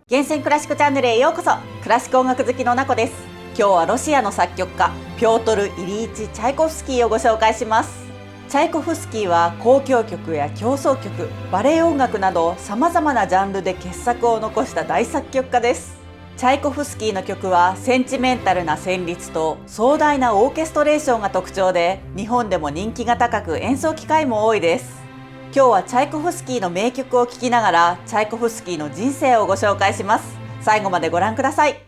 厳選クラシックチャンネルへようこそ。クラシック音楽好きのなこです。今日はロシアの作曲家ピョートル・イリーチ・チャイコフスキーをご紹介します。チャイコフスキーは交響曲や協奏曲、バレエ音楽などさまざまなジャンルで傑作を残した大作曲家です。チャイコフスキーの曲はセンチメンタルな旋律と壮大なオーケストレーションが特徴で、日本でも人気が高く演奏機会も多いです。今日はチャイコフスキーの名曲を聴きながらチャイコフスキーの人生をご紹介します。最後までご覧ください。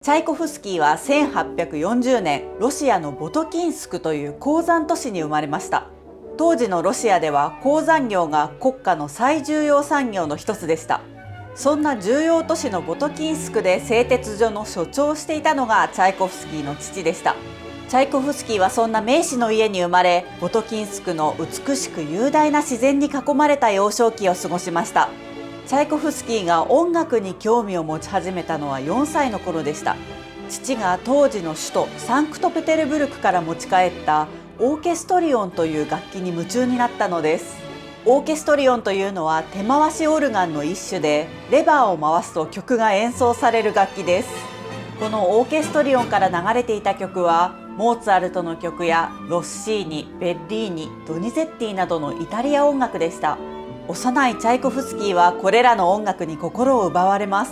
チャイコフスキーは1840年、ロシアのボトキンスクという鉱山都市に生まれました。当時のロシアでは鉱山業が国家の最重要産業の一つでした。そんな重要都市のボトキンスクで製鉄所の所長をしていたのがチャイコフスキーの父でした。チャイコフスキーはそんな名士の家に生まれ、ボトキンスクの美しく雄大な自然に囲まれた幼少期を過ごしました。チャイコフスキーが音楽に興味を持ち始めたのは4歳の頃でした。父が当時の首都サンクトペテルブルクから持ち帰ったオーケストリオンという楽器に夢中になったのです。オーケストリオンというのは手回しオルガンの一種で、レバーを回すと曲が演奏される楽器です。このオーケストリオンから流れていた曲はモーツァルトの曲やロッシーニ、ベッリーニ、ドニゼッティなどのイタリア音楽でした。幼いチャイコフスキーはこれらの音楽に心を奪われます。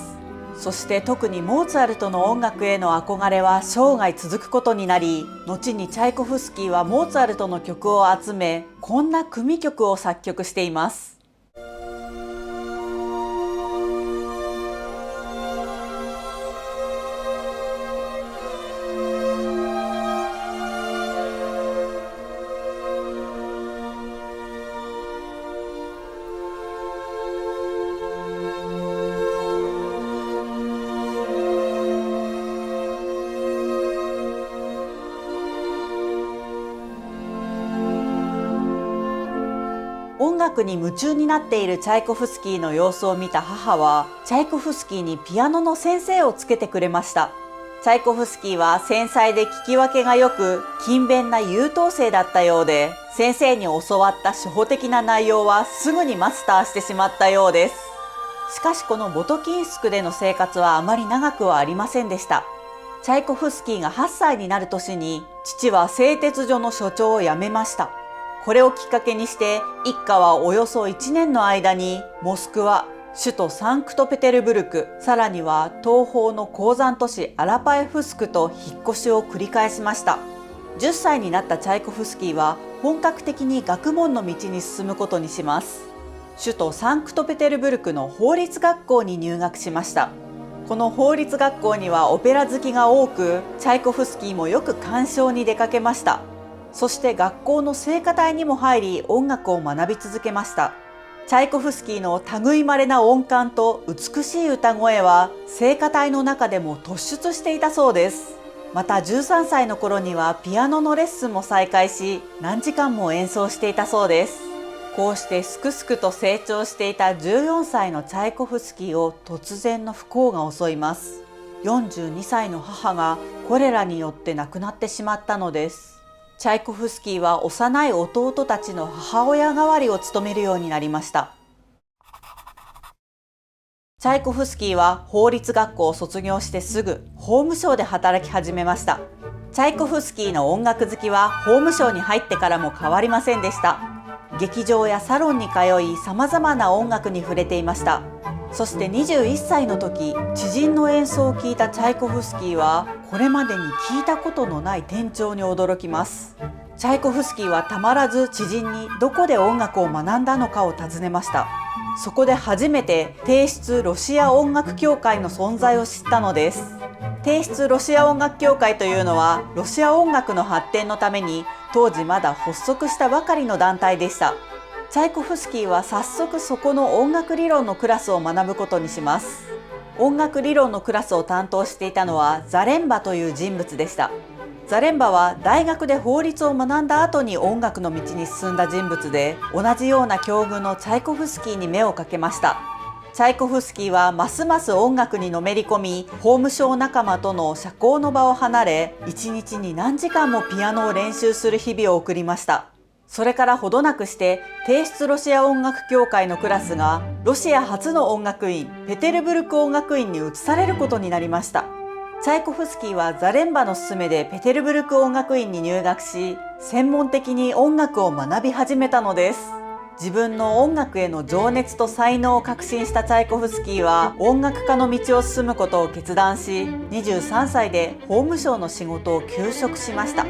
そして特にモーツァルトの音楽への憧れは生涯続くことになり、後にチャイコフスキーはモーツァルトの曲を集め、こんな組曲を作曲しています。音楽に夢中になっているチャイコフスキーの様子を見た母は、チャイコフスキーにピアノの先生をつけてくれました。チャイコフスキーは繊細で聞き分けが良く、勤勉な優等生だったようで、先生に教わった初歩的な内容はすぐにマスターしてしまったようです。しかしこのボトキンスクでの生活はあまり長くはありませんでした。チャイコフスキーが8歳になる年に、父は製鉄所の所長を辞めました。これをきっかけにして一家はおよそ1年の間にモスクワ、首都サンクトペテルブルク、さらには東方の鉱山都市アラパエフスクと引っ越しを繰り返しました。10歳になったチャイコフスキーは本格的に学問の道に進むことにします。首都サンクトペテルブルクの法律学校に入学しました。この法律学校にはオペラ好きが多く、チャイコフスキーもよく鑑賞に出かけました。そして学校の聖歌隊にも入り、音楽を学び続けました。チャイコフスキーの類まれな音感と美しい歌声は聖歌隊の中でも突出していたそうです。また13歳の頃にはピアノのレッスンも再開し、何時間も演奏していたそうです。こうしてすくすくと成長していた14歳のチャイコフスキーを突然の不幸が襲います。42歳の母がコレラによって亡くなってしまったのです。チャイコフスキーは幼い弟たちの母親代わりを務めるようになりました。チャイコフスキーは法律学校を卒業してすぐ法務省で働き始めました。チャイコフスキーの音楽好きは法務省に入ってからも変わりませんでした。劇場やサロンに通い、様々な音楽に触れていました。そして21歳の時、知人の演奏を聞いたチャイコフスキーは、これまでに聞いたことのない転調に驚きます。チャイコフスキーはたまらず知人にどこで音楽を学んだのかを尋ねました。そこで初めて帝室ロシア音楽協会の存在を知ったのです。帝室ロシア音楽協会というのは、ロシア音楽の発展のために当時まだ発足したばかりの団体でした。チャイコフスキーは早速そこの音楽理論のクラスを学ぶことにします。音楽理論のクラスを担当していたのはザレンバという人物でした。ザレンバは大学で法律を学んだ後に音楽の道に進んだ人物で、同じような境遇のチャイコフスキーに目をかけました。チャイコフスキーはますます音楽にのめり込み、法務省仲間との社交の場を離れ、一日に何時間もピアノを練習する日々を送りました。それからほどなくして帝室ロシア音楽協会のクラスがロシア初の音楽院ペテルブルク音楽院に移されることになりました。チャイコフスキーはザレンバの勧めでペテルブルク音楽院に入学し、専門的に音楽を学び始めたのです。自分の音楽への情熱と才能を確信したチャイコフスキーは音楽家の道を進むことを決断し、23歳で法務省の仕事を休職しました。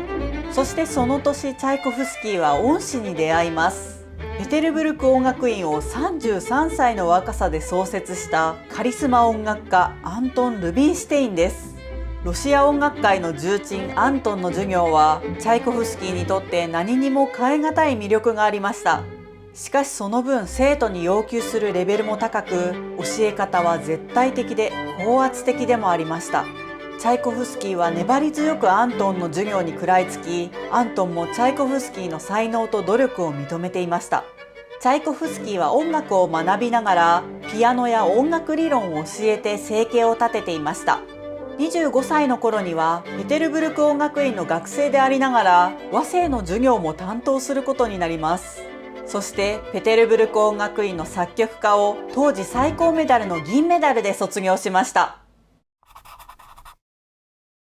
そしてその年、チャイコフスキーは恩師に出会います。ペテルブルク音楽院を33歳の若さで創設したカリスマ音楽家アントン・ルビンシュテインです。ロシア音楽界の重鎮アントンの授業はチャイコフスキーにとって何にも代え難い魅力がありました。しかしその分生徒に要求するレベルも高く、教え方は絶対的で高圧的でもありました。チャイコフスキーは粘り強くアントンの授業に食らいつき、アントンもチャイコフスキーの才能と努力を認めていました。チャイコフスキーは音楽を学びながらピアノや音楽理論を教えて生計を立てていました。25歳の頃にはペテルブルク音楽院の学生でありながら和声の授業も担当することになります。そしてペテルブルク音楽院の作曲家を当時最高メダルの銀メダルで卒業しました。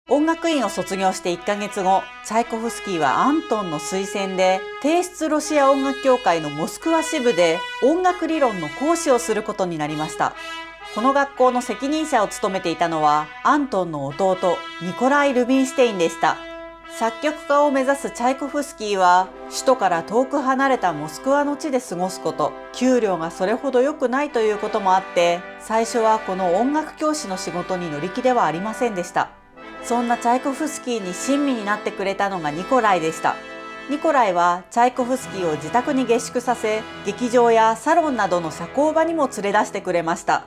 音楽院を卒業して1ヶ月後、チャイコフスキーはアントンの推薦で帝室ロシア音楽協会のモスクワ支部で音楽理論の講師をすることになりました。この学校の責任者を務めていたのはアントンの弟ニコライ・ルビンシュテインでした。作曲家を目指すチャイコフスキーは首都から遠く離れたモスクワの地で過ごすこと、給料がそれほど良くないということもあって、最初はこの音楽教師の仕事に乗り気ではありませんでした。そんなチャイコフスキーに親身になってくれたのがニコライでした。ニコライはチャイコフスキーを自宅に下宿させ、劇場やサロンなどの社交場にも連れ出してくれました。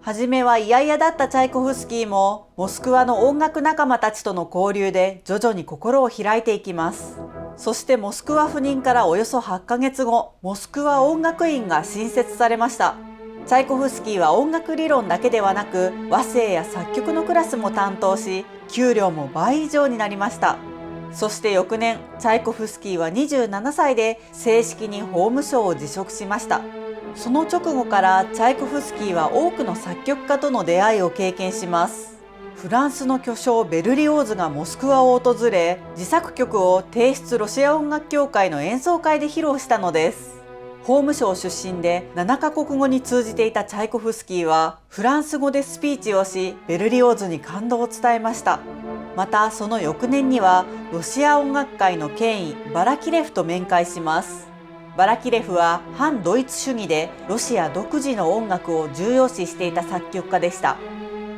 はじめは嫌々だったチャイコフスキーも、モスクワの音楽仲間たちとの交流で徐々に心を開いていきます。そしてモスクワ赴任からおよそ8ヶ月後、モスクワ音楽院が新設されました。チャイコフスキーは音楽理論だけではなく、和声や作曲のクラスも担当し、給料も倍以上になりました。そして翌年、チャイコフスキーは27歳で正式に法務省を辞職しました。その直後からチャイコフスキーは多くの作曲家との出会いを経験します。フランスの巨匠ベルリオーズがモスクワを訪れ、自作曲を帝室ロシア音楽協会の演奏会で披露したのです。法務省出身で7カ国語に通じていたチャイコフスキーはフランス語でスピーチをし、ベルリオーズに感動を伝えました。またその翌年にはロシア音楽界の権威バラキレフと面会します。バラキレフは反ドイツ主義でロシア独自の音楽を重要視していた作曲家でした。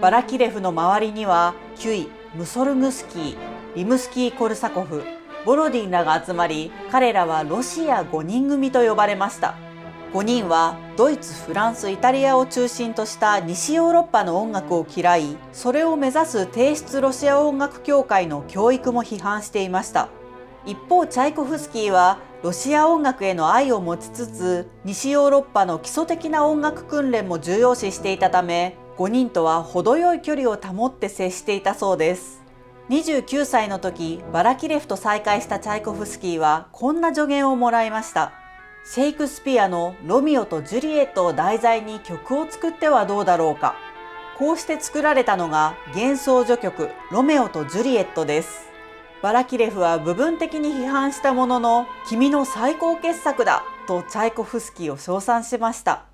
バラキレフの周りにはキュイ、ムソルグスキー、リムスキー・コルサコフ、ボロディンらが集まり、彼らはロシア5人組と呼ばれました。5人はドイツ、フランス、イタリアを中心とした西ヨーロッパの音楽を嫌い、それを目指す帝室ロシア音楽協会の教育も批判していました。一方、チャイコフスキーはロシア音楽への愛を持ちつつ、西ヨーロッパの基礎的な音楽訓練も重要視していたため、5人とは程よい距離を保って接していたそうです。29歳の時、バラキレフと再会したチャイコフスキーはこんな助言をもらいました。シェイクスピアのロミオとジュリエットを題材に曲を作ってはどうだろうか。こうして作られたのが幻想序曲ロメオとジュリエットです。バラキレフは部分的に批判したものの、君の最高傑作だとチャイコフスキーを称賛しました。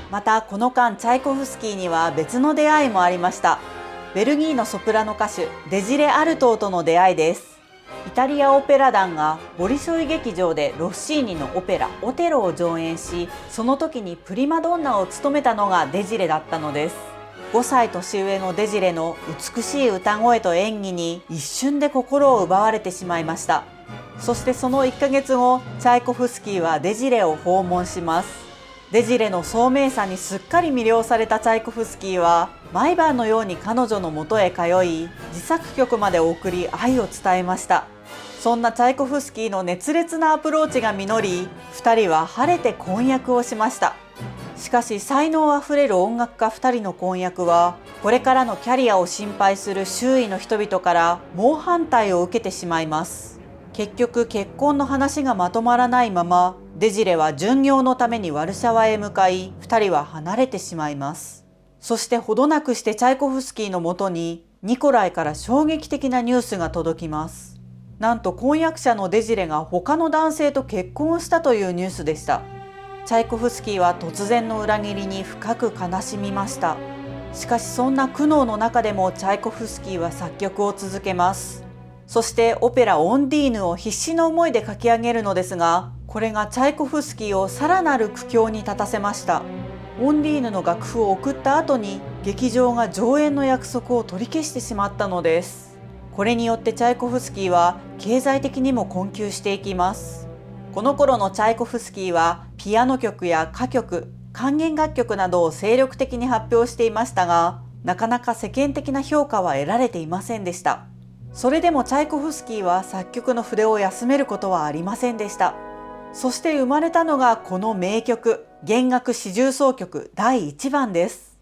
またこの間、チャイコフスキーには別の出会いもありました。ベルギーのソプラノ歌手デジレ・アルトーとの出会いです。イタリアオペラ団がボリショイ劇場でロッシーニのオペラオテロを上演し、その時にプリマドンナを務めたのがデジレだったのです。5歳年上のデジレの美しい歌声と演技に一瞬で心を奪われてしまいました。そしてその1ヶ月後、チャイコフスキーはデジレを訪問します。デジレの聡明さにすっかり魅了されたチャイコフスキーは毎晩のように彼女の元へ通い、自作曲まで送り愛を伝えました。そんなチャイコフスキーの熱烈なアプローチが実り、2人は晴れて婚約をしました。しかし才能あふれる音楽家2人の婚約は、これからのキャリアを心配する周囲の人々から猛反対を受けてしまいます。結局結婚の話がまとまらないまま、デジレは巡業のためにワルシャワへ向かい、2人は離れてしまいます。そしてほどなくしてチャイコフスキーのもとにニコライから衝撃的なニュースが届きます。なんと婚約者のデジレが他の男性と結婚したというニュースでした。チャイコフスキーは突然の裏切りに深く悲しみました。しかしそんな苦悩の中でもチャイコフスキーは作曲を続けます。そしてオペラオンディーヌを必死の思いで書き上げるのですが、これがチャイコフスキーをさらなる苦境に立たせました。オンディーヌの楽譜を送った後に劇場が上演の約束を取り消してしまったのです。これによってチャイコフスキーは経済的にも困窮していきます。この頃のチャイコフスキーはピアノ曲や歌曲、管弦楽曲などを精力的に発表していましたが、なかなか世間的な評価は得られていませんでした。それでもチャイコフスキーは作曲の筆を休めることはありませんでした。そして生まれたのがこの名曲、弦楽四重奏曲第1番です。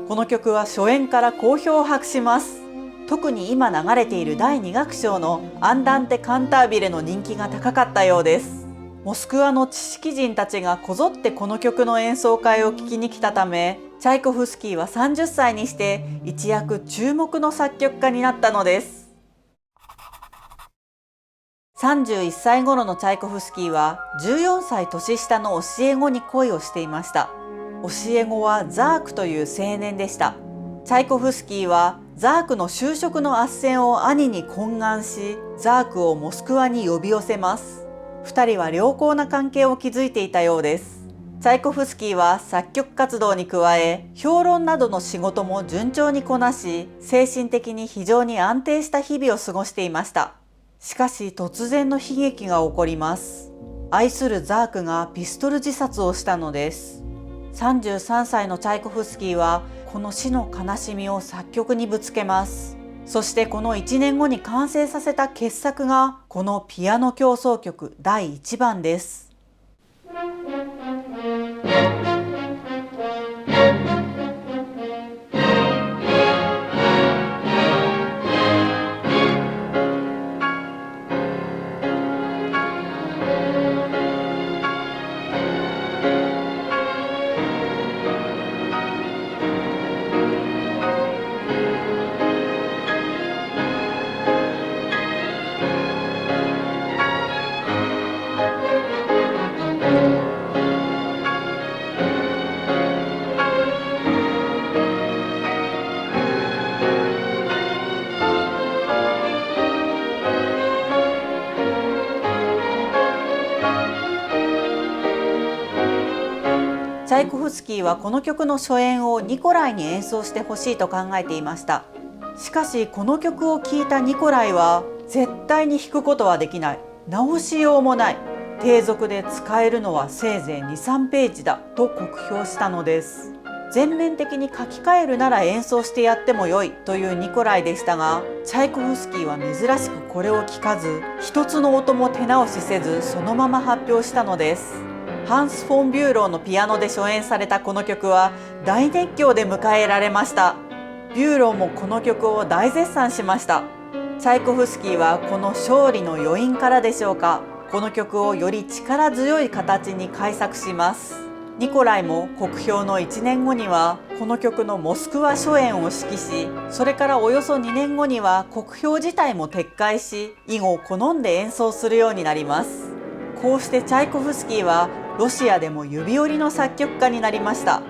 この曲は初演から好評を博します。特に今流れている第2楽章のアンダンテ・カンタービレの人気が高かったようです。モスクワの知識人たちがこぞってこの曲の演奏会を聴きに来たため、チャイコフスキーは30歳にして一躍注目の作曲家になったのです。31歳頃のチャイコフスキーは14歳年下の教え子に恋をしていました。教え子はザークという青年でした。チャイコフスキーはザークの就職の斡旋を兄に懇願し、ザークをモスクワに呼び寄せます。2人は良好な関係を築いていたようです。チャイコフスキーは作曲活動に加え、評論などの仕事も順調にこなし、精神的に非常に安定した日々を過ごしていました。しかし突然の悲劇が起こります。愛するザークがピストル自殺をしたのです。33歳のチャイコフスキーはこの死の悲しみを作曲にぶつけます。そしてこの1年後に完成させた傑作がこのピアノ協奏曲第1番です。チャイコフスキーはこの曲の初演をニコライに演奏してほしいと考えていました。しかしこの曲を聴いたニコライは絶対に弾くことはできない、直しようもない、低俗で使えるのはせいぜい 2,3 ページだと酷評したのです。全面的に書き換えるなら演奏してやってもよいというニコライでしたが、チャイコフスキーは珍しくこれを聞かず、一つの音も手直しせずそのまま発表したのです。ハンス・フォン・ビューローのピアノで初演されたこの曲は大熱狂で迎えられました。ビューローもこの曲を大絶賛しました。チャイコフスキーはこの勝利の余韻からでしょうか、この曲をより力強い形に改作します。ニコライも国評の1年後にはこの曲のモスクワ初演を指揮し、それからおよそ2年後には国評自体も撤回し、以後好んで演奏するようになります。こうしてチャイコフスキーはロシアでも指折りの作曲家になりました。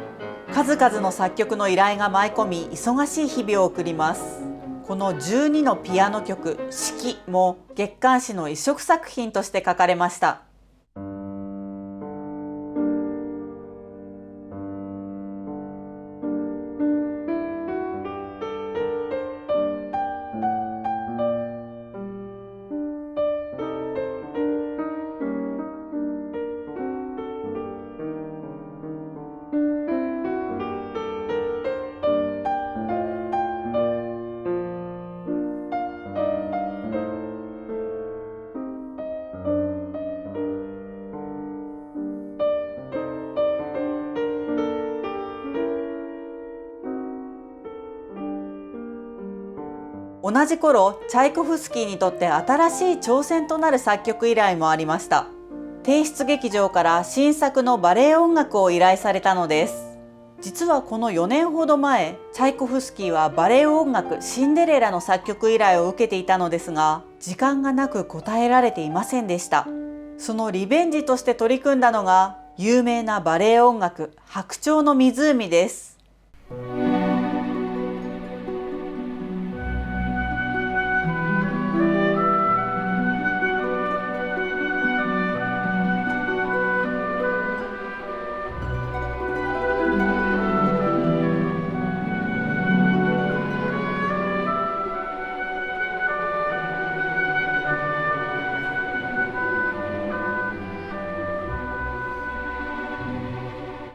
数々の作曲の依頼が舞い込み、忙しい日々を送ります。この12のピアノ曲「四季」も月刊誌の一色作品として書かれました。同じ頃、チャイコフスキーにとって新しい挑戦となる作曲依頼もありました。帝室劇場から新作のバレエ音楽を依頼されたのです。実はこの4年ほど前、チャイコフスキーはバレエ音楽シンデレラの作曲依頼を受けていたのですが、時間がなく答えられていませんでした。そのリベンジとして取り組んだのが、有名なバレエ音楽白鳥の湖です。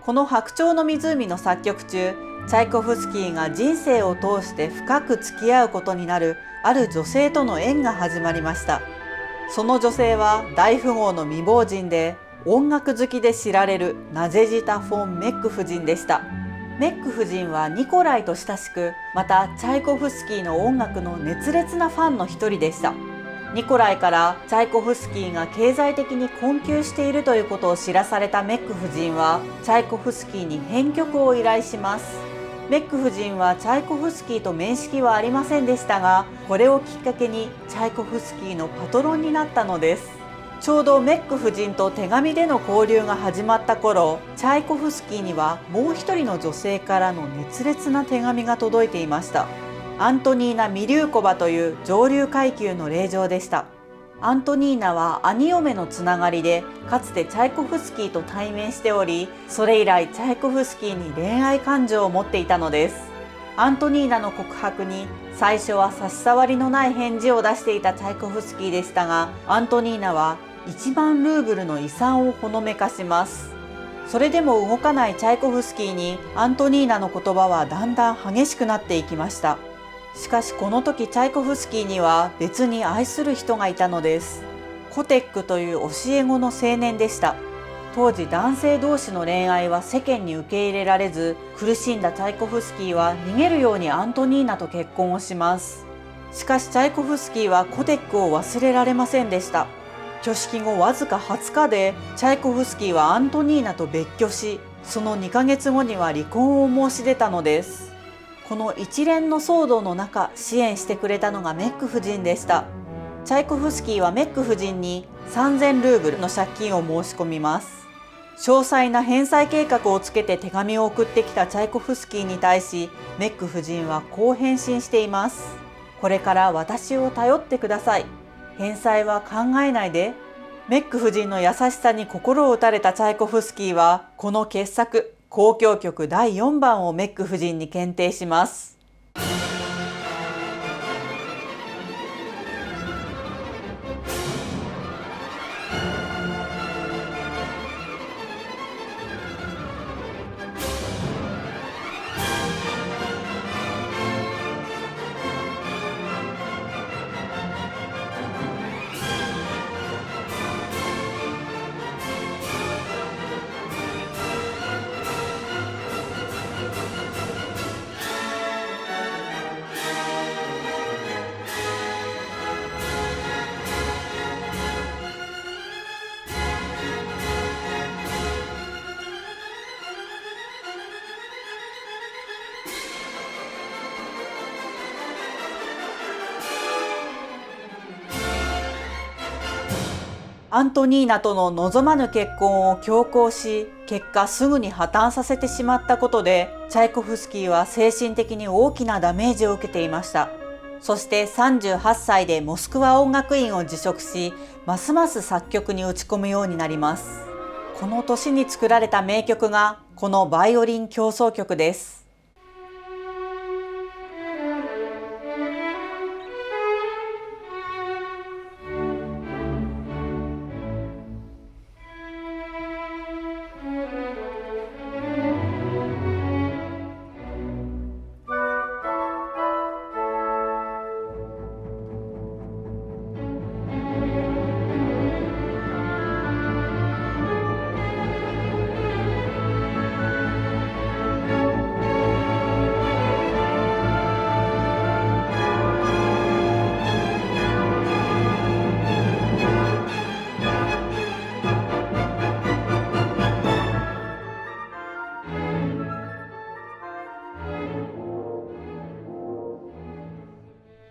この白鳥の湖の作曲中、チャイコフスキーが人生を通して深く付き合うことになるある女性との縁が始まりました。その女性は大富豪の未亡人で、音楽好きで知られるナジェジタ・フォン・メック夫人でした。メック夫人はニコライと親しく、またチャイコフスキーの音楽の熱烈なファンの一人でした。ニコライからチャイコフスキーが経済的に困窮しているということを知らされたメック夫人は、チャイコフスキーに編曲を依頼します。メック夫人はチャイコフスキーと面識はありませんでしたが、これをきっかけにチャイコフスキーのパトロンになったのです。ちょうどメック夫人と手紙での交流が始まった頃、チャイコフスキーにはもう一人の女性からの熱烈な手紙が届いていました。アントニーナ・ミリューコバという上流階級の令嬢でした。アントニーナは兄嫁のつながりで、かつてチャイコフスキーと対面しており、それ以来チャイコフスキーに恋愛感情を持っていたのです。アントニーナの告白に最初は差し障りのない返事を出していたチャイコフスキーでしたが、アントニーナは1万ルーブルの遺産をほのめかします。それでも動かないチャイコフスキーにアントニーナの言葉はだんだん激しくなっていきました。しかしこの時チャイコフスキーには別に愛する人がいたのです。コテックという教え子の青年でした。当時男性同士の恋愛は世間に受け入れられず、苦しんだチャイコフスキーは逃げるようにアントニーナと結婚をします。しかしチャイコフスキーはコテックを忘れられませんでした。挙式後わずか20日でチャイコフスキーはアントニーナと別居し、その2ヶ月後には離婚を申し出たのです。この一連の騒動の中、支援してくれたのがメック夫人でした。チャイコフスキーはメック夫人に3000ルーブルの借金を申し込みます。詳細な返済計画をつけて手紙を送ってきたチャイコフスキーに対し、メック夫人はこう返信しています。これから私を頼ってください。返済は考えないで。メック夫人の優しさに心を打たれたチャイコフスキーは、この傑作、交響曲第4番をメック夫人に献呈します。アントニーナとの望まぬ結婚を強行し、結果すぐに破綻させてしまったことで、チャイコフスキーは精神的に大きなダメージを受けていました。そして38歳でモスクワ音楽院を辞職し、ますます作曲に打ち込むようになります。この年に作られた名曲が、このバイオリン協奏曲です。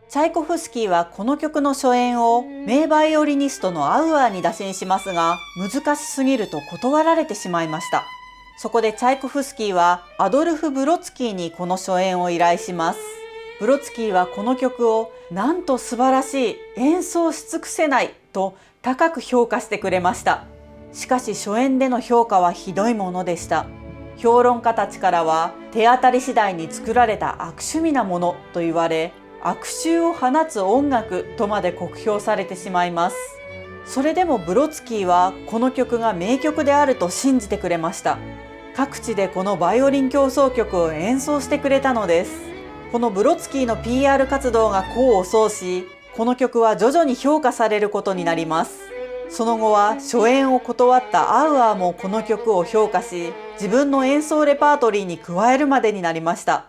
チャイコフスキーはこの曲の初演を名バイオリニストのアウアーに打診しますが、難しすぎると断られてしまいました。そこでチャイコフスキーはアドルフ・ブロツキーにこの初演を依頼します。ブロツキーはこの曲をなんと素晴らしい、演奏し尽くせないと高く評価してくれました。しかし初演での評価はひどいものでした。評論家たちからは手当たり次第に作られた悪趣味なものと言われ、悪臭を放つ音楽とまで酷評されてしまいます。それでもブロツキーはこの曲が名曲であると信じてくれました。各地でこのバイオリン協奏曲を演奏してくれたのです。このブロツキーの PR 活動が功を奏し、この曲は徐々に評価されることになります。その後は初演を断ったアウアーもこの曲を評価し、自分の演奏レパートリーに加えるまでになりました。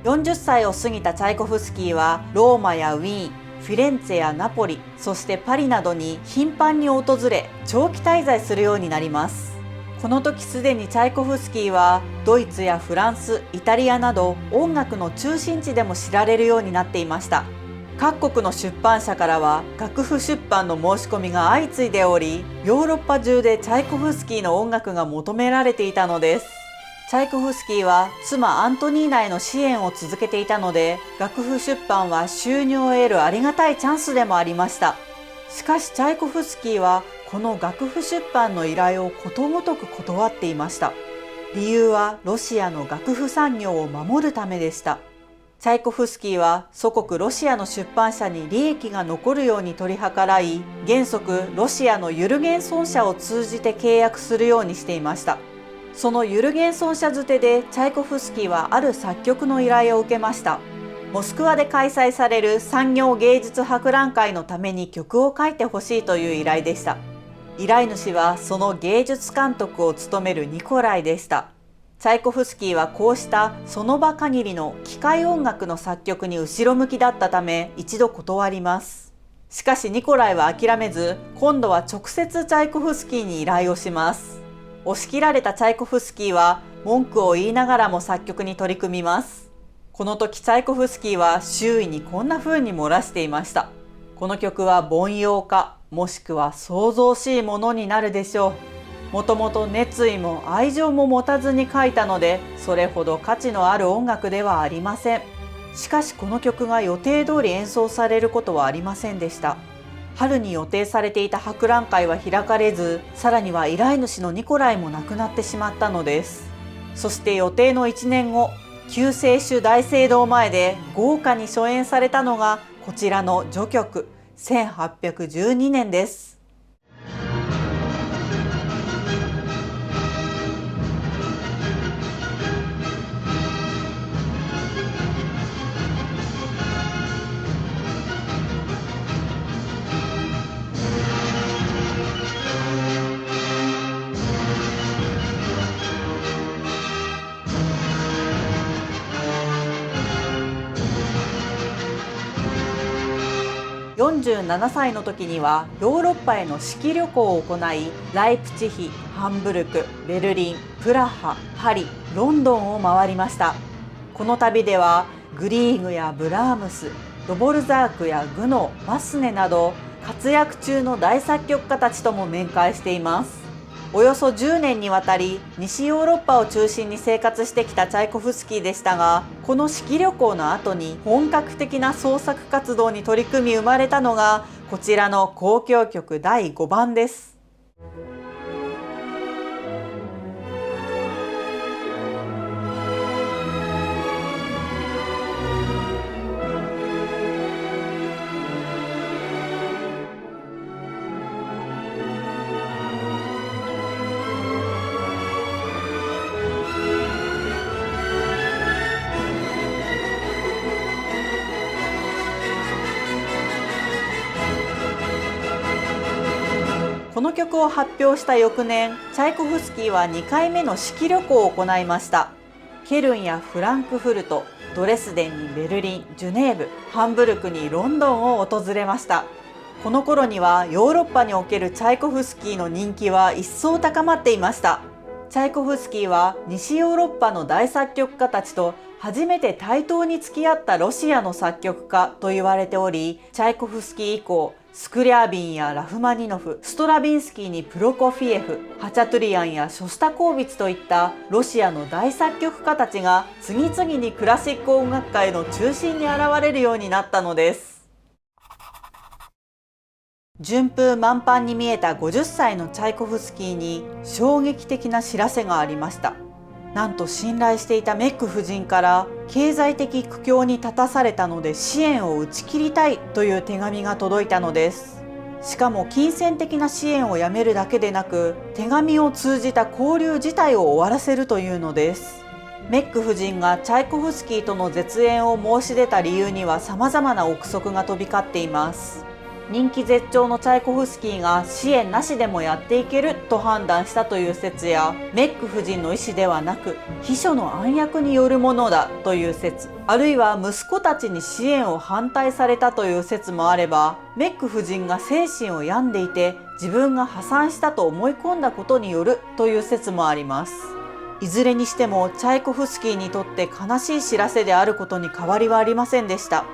40歳を過ぎたチャイコフスキーはローマやウィーン、フィレンツェやナポリ、そしてパリなどに頻繁に訪れ、長期滞在するようになります。この時すでにチャイコフスキーはドイツやフランス、イタリアなど音楽の中心地でも知られるようになっていました。各国の出版社からは楽譜出版の申し込みが相次いでおり、ヨーロッパ中でチャイコフスキーの音楽が求められていたのです。チャイコフスキーは妻アントニーナへの支援を続けていたので、楽譜出版は収入を得るありがたいチャンスでもありました。しかしチャイコフスキーはこの楽譜出版の依頼をことごとく断っていました。理由はロシアの楽譜産業を守るためでした。チャイコフスキーは祖国ロシアの出版社に利益が残るように取り計らい、原則ロシアのユルゲンソン社を通じて契約するようにしていました。そのユルゲンソン社づてでチャイコフスキーはある作曲の依頼を受けました。モスクワで開催される産業芸術博覧会のために曲を書いてほしいという依頼でした。依頼主はその芸術監督を務めるニコライでした。チャイコフスキーはこうしたその場限りの機械音楽の作曲に後ろ向きだったため一度断ります。しかしニコライは諦めず、今度は直接チャイコフスキーに依頼をします。押し切られたチャイコフスキーは文句を言いながらも作曲に取り組みます。この時チャイコフスキーは周囲にこんな風に漏らしていました。この曲は凡庸か、もしくは創造しいものになるでしょう。もともと熱意も愛情も持たずに書いたので、それほど価値のある音楽ではありません。しかしこの曲が予定通り演奏されることはありませんでした。春に予定されていた博覧会は開かれず、さらには依頼主のニコライも亡くなってしまったのです。そして予定の1年後、救世主大聖堂前で豪華に初演されたのがこちらの序曲1812年です。47歳の時にはヨーロッパへの式旅行を行い、ライプチヒ、ハンブルク、ベルリン、プラハ、パリ、ロンドンを回りました。この旅ではグリーグやブラームス、ドボルザークやグノー、マスネなど活躍中の大作曲家たちとも面会しています。およそ10年にわたり西ヨーロッパを中心に生活してきたチャイコフスキーでしたが、この式旅行の後に本格的な創作活動に取り組み生まれたのがこちらの交響曲第5番です。この曲を発表した翌年、チャイコフスキーは2回目の式旅行を行いました。ケルンやフランクフルト、ドレスデンにベルリン、ジュネーブ、ハンブルクにロンドンを訪れました。この頃にはヨーロッパにおけるチャイコフスキーの人気は一層高まっていました。チャイコフスキーは西ヨーロッパの大作曲家たちと初めて対等に付き合ったロシアの作曲家と言われており、チャイコフスキー以降、スクリャービンやラフマニノフ、ストラビンスキーにプロコフィエフ、ハチャトゥリアンやショスタコーヴィチといったロシアの大作曲家たちが次々にクラシック音楽界の中心に現れるようになったのです。順風満帆に見えた50歳のチャイコフスキーに衝撃的な知らせがありました。なんと信頼していたメック夫人から経済的苦境に立たされたので支援を打ち切りたいという手紙が届いたのです。しかも金銭的な支援をやめるだけでなく、手紙を通じた交流自体を終わらせるというのです。メック夫人がチャイコフスキーとの絶縁を申し出た理由には様々な憶測が飛び交っています。人気絶頂のチャイコフスキーが支援なしでもやっていけると判断したという説や、メック夫人の意思ではなく秘書の暗躍によるものだという説、あるいは息子たちに支援を反対されたという説もあれば、メック夫人が精神を病んでいて自分が破産したと思い込んだことによるという説もあります。いずれにしてもチャイコフスキーにとって悲しい知らせであることに変わりはありませんでした。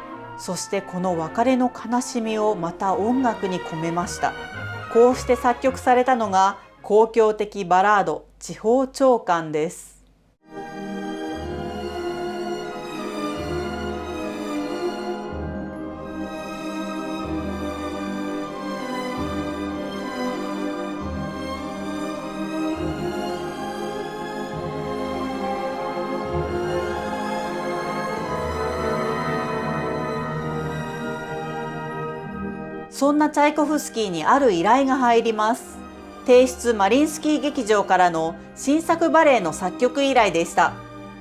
そしてこの別れの悲しみをまた音楽に込めました。こうして作曲されたのが交響的バラード「地方長官」です。そんなチャイコフスキーにある依頼が入ります。帝室マリンスキー劇場からの新作バレエの作曲依頼でした。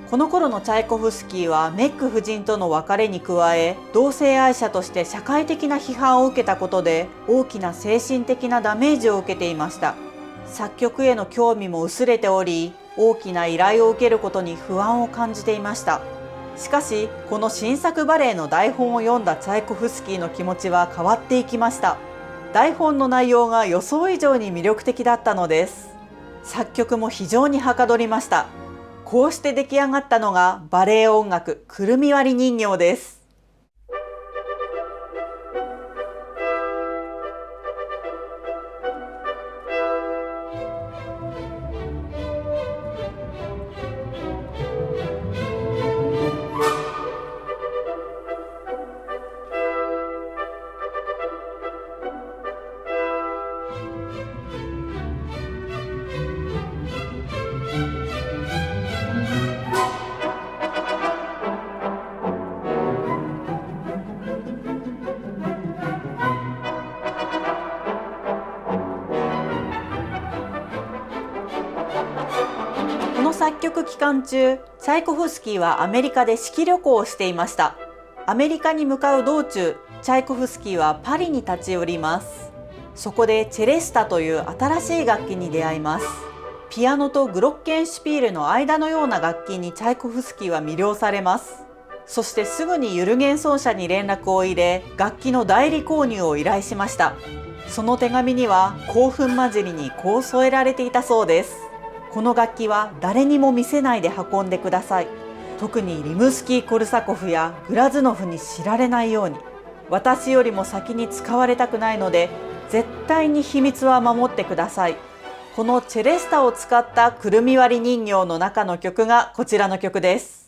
この頃のチャイコフスキーはメック夫人との別れに加え、同性愛者として社会的な批判を受けたことで大きな精神的なダメージを受けていました。作曲への興味も薄れており、大きな依頼を受けることに不安を感じていました。しかし、この新作バレエの台本を読んだチャイコフスキーの気持ちは変わっていきました。台本の内容が予想以上に魅力的だったのです。作曲も非常にはかどりました。こうして出来上がったのがバレエ音楽くるみ割り人形です。この作曲期間中、チャイコフスキーはアメリカで式旅行をしていました。アメリカに向かう道中、チャイコフスキーはパリに立ち寄ります。そこでチェレスタという新しい楽器に出会います。ピアノとグロッケンシュピールの間のような楽器にチャイコフスキーは魅了されます。そしてすぐにゆる弦奏者に連絡を入れ、楽器の代理購入を依頼しました。その手紙には興奮混じりにこう添えられていたそうです。この楽器は誰にも見せないで運んでください。特にリムスキー・コルサコフやグラズノフに知られないように。私よりも先に使われたくないので、絶対に秘密は守ってください。このチェレスタを使ったくるみ割り人形の中の曲がこちらの曲です。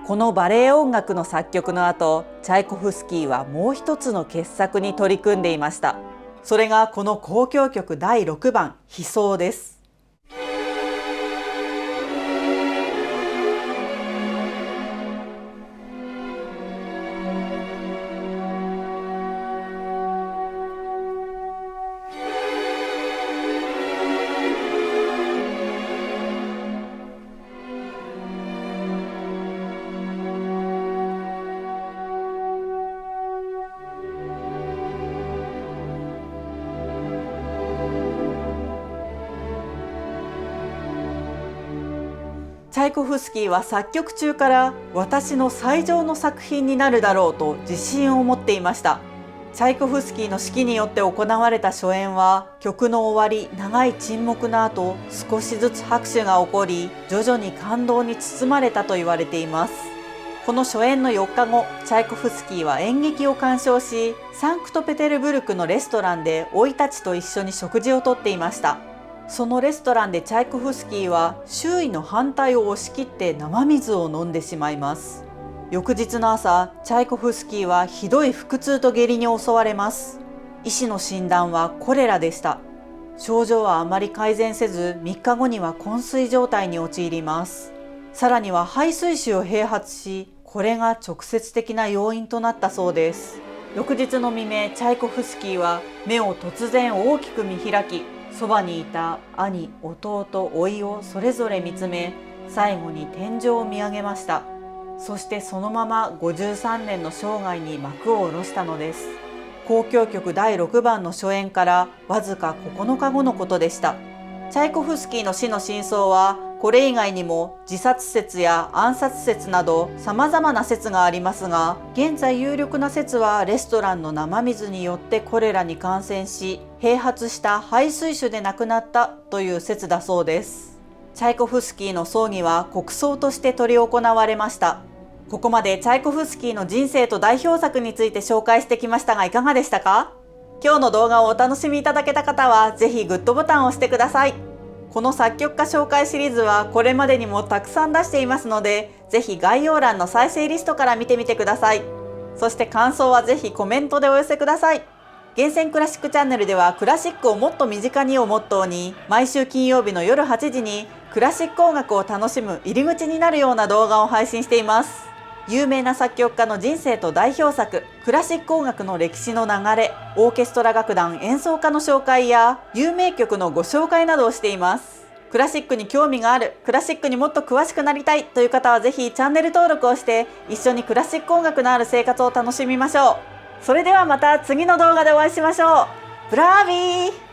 このバレエ音楽の作曲の後、チャイコフスキーはもう一つの傑作に取り組んでいました。それがこの交響曲第6番悲愴です。チャイコフスキーは作曲中から私の最上の作品になるだろうと自信を持っていました。チャイコフスキーの指揮によって行われた初演は、曲の終わり長い沈黙の後、少しずつ拍手が起こり、徐々に感動に包まれたと言われています。この初演の4日後、チャイコフスキーは演劇を鑑賞し、サンクトペテルブルクのレストランで甥たちと一緒に食事をとっていました。そのレストランでチャイコフスキーは周囲の反対を押し切って生水を飲んでしまいます。翌日の朝、チャイコフスキーはひどい腹痛と下痢に襲われます。医師の診断はコレラでした。症状はあまり改善せず、3日後には昏睡状態に陥ります。さらには肺水腫を併発し、これが直接的な要因となったそうです。翌日の未明、チャイコフスキーは目を突然大きく見開き、そばにいた兄、弟、甥をそれぞれ見つめ、最後に天井を見上げました。そしてそのまま53年の生涯に幕を下ろしたのです。交響曲第6番の初演からわずか9日後のことでした。チャイコフスキーの死の真相は、これ以外にも自殺説や暗殺説など様々な説がありますが、現在有力な説はレストランの生水によってコレラに感染し、併発した肺水腫で亡くなったという説だそうです。チャイコフスキーの葬儀は国葬として執り行われました。ここまでチャイコフスキーの人生と代表作について紹介してきましたが、いかがでしたか？今日の動画をお楽しみいただけた方は、ぜひグッドボタンを押してください。この作曲家紹介シリーズはこれまでにもたくさん出していますので、ぜひ概要欄の再生リストから見てみてください。そして感想はぜひコメントでお寄せください。厳選クラシックチャンネルでは、クラシックをもっと身近にをモットーに、毎週金曜日の夜8時にクラシック音楽を楽しむ入り口になるような動画を配信しています。有名な作曲家の人生と代表作、クラシック音楽の歴史の流れ、オーケストラ楽団演奏家の紹介や有名曲のご紹介などをしています。クラシックに興味がある、クラシックにもっと詳しくなりたいという方は、ぜひチャンネル登録をして一緒にクラシック音楽のある生活を楽しみましょう。それではまた次の動画でお会いしましょう。ブラービー。